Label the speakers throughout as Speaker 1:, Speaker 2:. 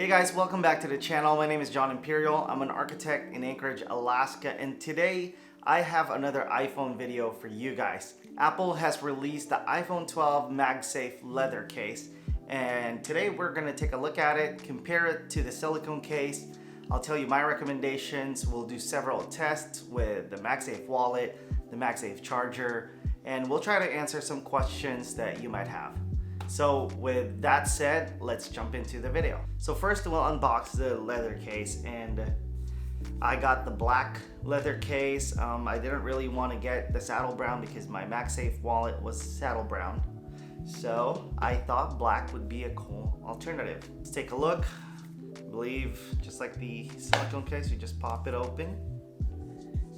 Speaker 1: Hey guys, welcome back to the channel. My name is John Imperial. I'm an architect in Anchorage, Alaska, and today I have another iPhone video for you guys. Apple has released the iPhone 12 Magsafe Leather case, and today we're going to take a look at it, compare it to the silicone case. I'll tell you my recommendations. We'll do several tests with the Magsafe wallet, the Magsafe charger, and we'll try to answer some questions that you might have. So with that said, let's jump into the video. So first we'll unbox the leather case, and I got the black leather case. I didn't really want to get the saddle brown because my Magsafe wallet was saddle brown. So I thought black would be a cool alternative. Let's take a look. I believe just like the silicone case, you just pop it open.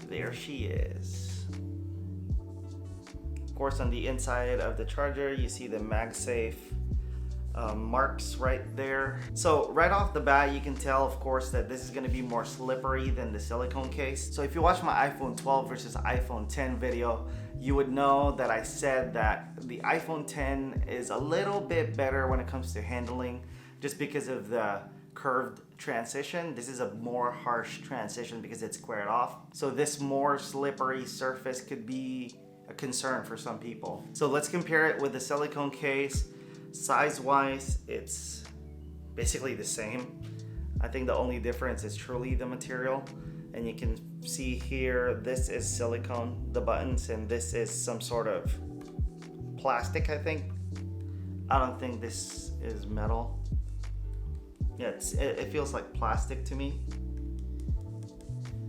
Speaker 1: There she is. Of course, on the inside of the charger, you see the Magsafe marks right there. So right off the bat, you can tell, of course, that this is going to be more slippery than the silicone case. So if you watch my iPhone 12 versus iPhone 10 video, you would know that I said that the iPhone 10 is a little bit better when it comes to handling, just because of the curved transition. This is a more harsh transition because it's squared off. So this more slippery surface could be a concern for some people. So let's compare it with the silicone case. Size wise, it's basically the same. I think the only difference is truly the material. And you can see here, this is silicone, the buttons, and this is some sort of plastic, I think. I don't think this is metal. Yeah, it feels like plastic to me.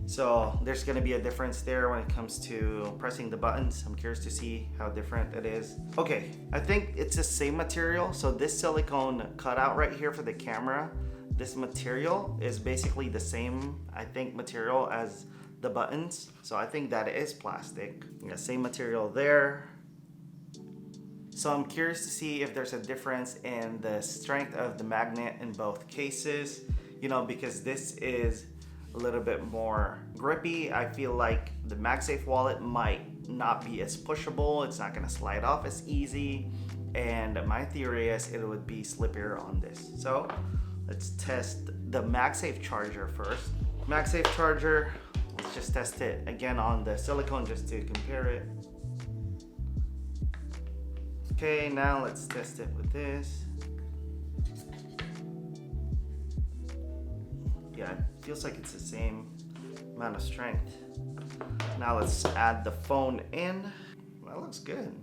Speaker 1: So there's going to be a difference there when it comes to pressing the buttons. I'm curious to see how different it is. Okay, I think it's the same material. So this silicone cutout right here for the camera, this material is basically the same, I think, material as the buttons. So I think that is plastic. Yeah, same material there. So I'm curious to see if there's a difference in the strength of the magnet in both cases, you know, because this is a little bit more grippy. I feel like the Magsafe wallet might not be as pushable. It's not gonna slide off as easy. And my theory is it would be slippier on this. So let's test the Magsafe charger first. Magsafe charger, let's just test it again on the silicone just to compare it. Okay, now let's test it with this. Yeah, it feels like it's the same amount of strength. Now let's add the phone in. That looks good.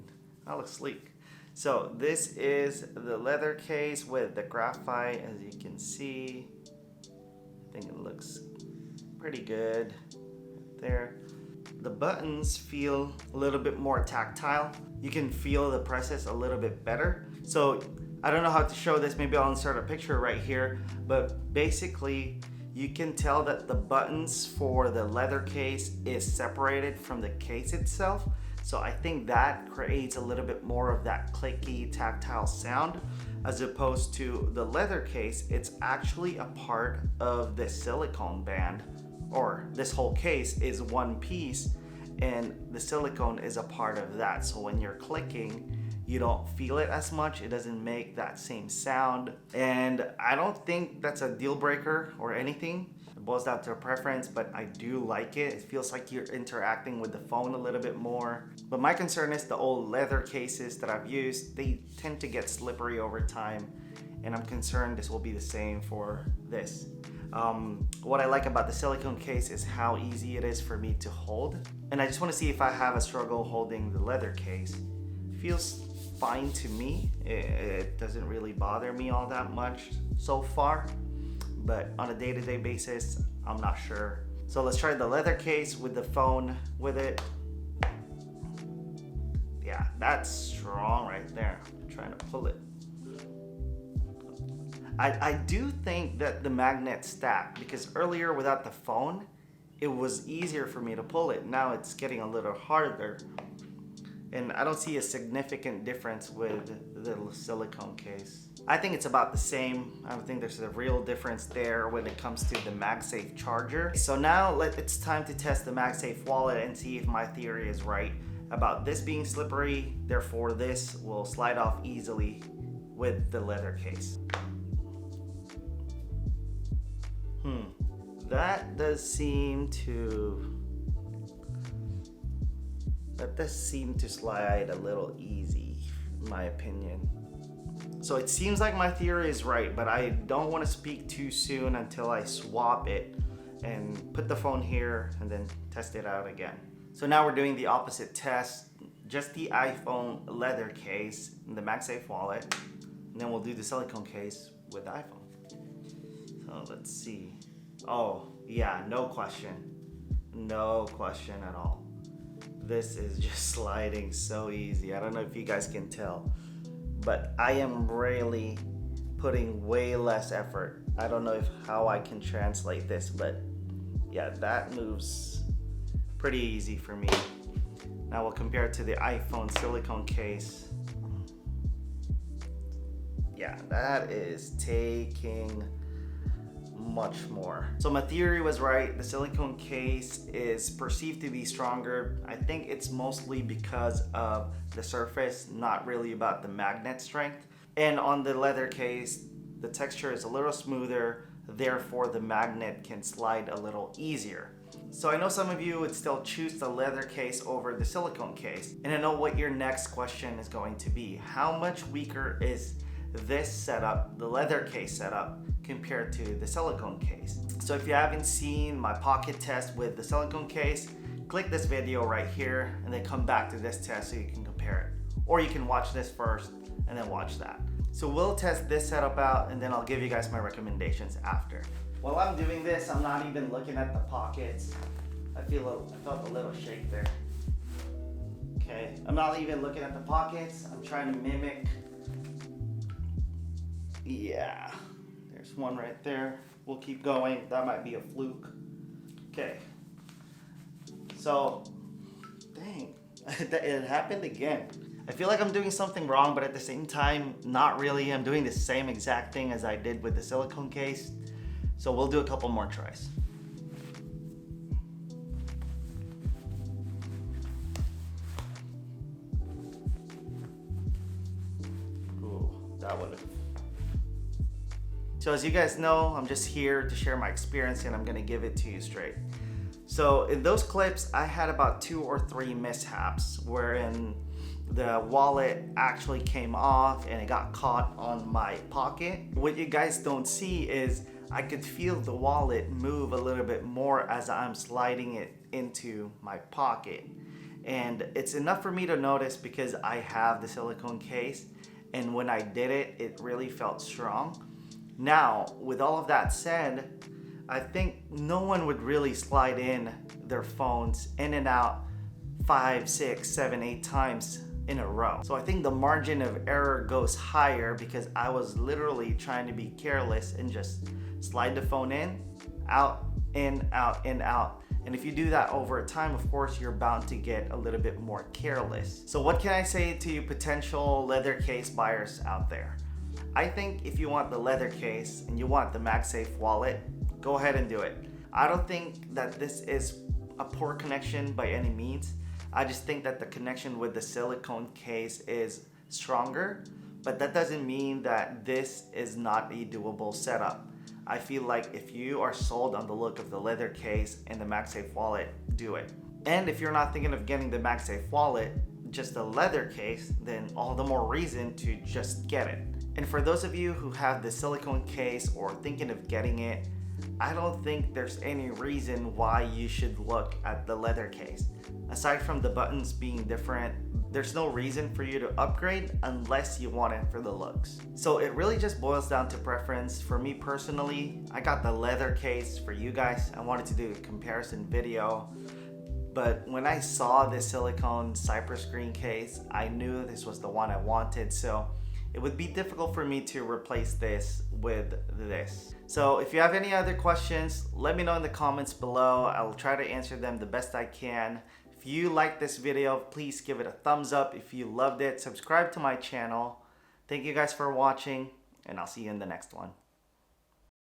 Speaker 1: That looks sleek. So this is the leather case with the graphite, as you can see. I think it looks pretty good there. The buttons feel a little bit more tactile. You can feel the presses a little bit better. So I don't know how to show this. Maybe I'll insert a picture right here. But basically, you can tell that the buttons for the leather case is separated from the case itself. So I think that creates a little bit more of that clicky tactile sound, as opposed to the leather case. It's actually a part of the silicone band, or this whole case is one piece and the silicone is a part of that. So when you're clicking, you don't feel it as much. It doesn't make that same sound. And I don't think that's a deal breaker or anything. It boils down to a preference, but I do like it. It feels like you're interacting with the phone a little bit more. But my concern is the old leather cases that I've used, they tend to get slippery over time. And I'm concerned this will be the same for this. What I like about the silicone case is how easy it is for me to hold. And I just want to see if I have a struggle holding the leather case. Feels fine to me. It doesn't really bother me all that much so far, but on a day-to-day basis, I'm not sure. So let's try the leather case with the phone with it. Yeah, that's strong right there. I'm trying to pull it. I do think that the magnet stacked, because earlier without the phone, it was easier for me to pull it. Now it's getting a little harder. And I don't see a significant difference with the silicone case. I think it's about the same. I don't think there's a real difference there when it comes to the Magsafe charger. So now it's time to test the Magsafe wallet and see if my theory is right about this being slippery. Therefore, this will slide off easily with the leather case. That does seem to slide a little easy, in my opinion. So it seems like my theory is right, but I don't want to speak too soon until I swap it and put the phone here and then test it out again. So now we're doing the opposite test, just the iPhone leather case and the Magsafe wallet, and then we'll do the silicone case with the iPhone. So let's see. Oh yeah, no question at all. This is just sliding so easy. I don't know if you guys can tell, but I am really putting way less effort. I don't know how I can translate this, but yeah, that moves pretty easy for me. Now we'll compare it to the iPhone silicone case. Yeah, that is taking much more. So my theory was right. The silicone case is perceived to be stronger. I think it's mostly because of the surface, not really about the magnet strength. And on the leather case, the texture is a little smoother, therefore the magnet can slide a little easier. So I know some of you would still choose the leather case over the silicone case. And I know what your next question is going to be. How much weaker is this setup, the leather case setup, compared to the silicone case? So if you haven't seen my pocket test with the silicone case, click this video right here and then come back to this test so you can compare it. Or you can watch this first and then watch that. So we'll test this setup out and then I'll give you guys my recommendations after. While I'm doing this, I'm not even looking at the pockets. I felt a little shake there. Okay, I'm not even looking at the pockets. I'm trying to mimic. Yeah, there's one right there. We'll keep going. That might be a fluke. Okay. So, dang, it happened again. I feel like I'm doing something wrong, but at the same time, not really. I'm doing the same exact thing as I did with the silicone case. So we'll do a couple more tries. Ooh, that would have. So as you guys know, I'm just here to share my experience and I'm gonna give it to you straight. So in those clips, I had about 2 or 3 mishaps wherein the wallet actually came off and it got caught on my pocket. What you guys don't see is I could feel the wallet move a little bit more as I'm sliding it into my pocket. And it's enough for me to notice because I have the silicone case, and when I did it, it really felt strong. Now, with all of that said, I think no one would really slide in their phones in and out 5, 6, 7, 8 times in a row. So I think the margin of error goes higher because I was literally trying to be careless and just slide the phone in, out, in, out, in, out. And if you do that over time, of course, you're bound to get a little bit more careless. So what can I say to you potential leather case buyers out there? I think if you want the leather case and you want the Magsafe wallet, go ahead and do it. I don't think that this is a poor connection by any means. I just think that the connection with the silicone case is stronger, but that doesn't mean that this is not a doable setup. I feel like if you are sold on the look of the leather case and the Magsafe wallet, do it. And if you're not thinking of getting the Magsafe wallet, just the leather case, then all the more reason to just get it. And for those of you who have the silicone case or thinking of getting it, I don't think there's any reason why you should look at the leather case. Aside from the buttons being different, there's no reason for you to upgrade unless you want it for the looks. So it really just boils down to preference. For me personally, I got the leather case. For you guys, I wanted to do a comparison video. But when I saw this silicone cypress green case, I knew this was the one I wanted. So it would be difficult for me to replace this with this. So if you have any other questions, let me know in the comments below. I will try to answer them the best I can. If you like this video, please give it a thumbs up. If you loved it, subscribe to my channel. Thank you guys for watching, and I'll see you in the next one.